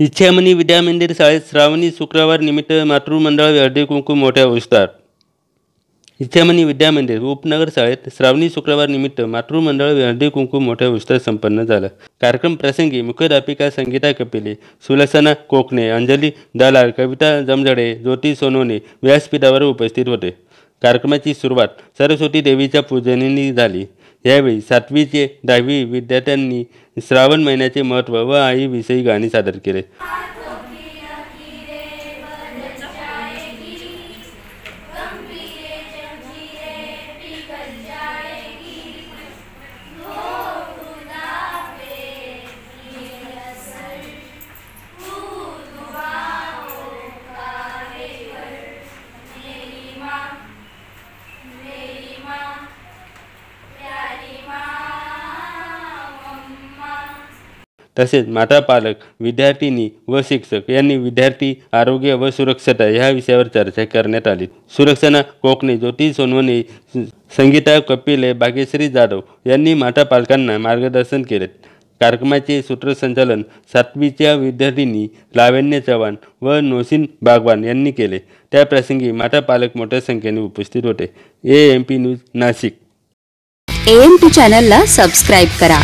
इच्छामणी विद्या मंदिर शाळेत श्रावणी शुक्रवार निमित्त मातृमंडळ हळदी कुंकू मोठ्या उत्साहात। इच्छामणी विद्या मंदिर उपनगर शाळेत श्रावणी शुक्रवार निमित्त मातृमंडळ हळदी कुंकू मोठ्या उत्साहात संपन्न झाला। कार्यक्रम प्रसंगी मुख्याध्यापिका संगीता कपिले, सुलक्षणा कोकणे, अंजली दलाल, कविता जमजडे, ज्योती सोनवणे व्यासपीठावर उपस्थित होते। कार्यक्रमाची सुरुवात सरस्वती देवीच्या पूजनेने झाली। यावेळी 7वी ते 10वी विद्यार्थ्यांनी श्रावण महिन्याचे महत्त्व व आईविषयी गाणी सादर केले। तसेच माता, पालक, विद्यार्थिनी व शिक्षक यांनी विद्यार्थी आरोग्य व सुरक्षता या विषयावर चर्चा करण्यात आली। सुलक्षणा कोकणे, ज्योती सोनवणे, संगीता कपिले, भाग्यश्री जाधव यांनी माता पालकांना मार्गदर्शन केले। कार्यक्रमाचे सूत्रसंचालन 7वीच्या विद्यार्थिनी लावण्य चव्हाण व नौशीन बागवान यांनी केले। त्याप्रसंगी माता पालक मोठ्या संख्येने उपस्थित होते। AMP news Nashik. AMP चॅनलला सबस्क्राइब करा।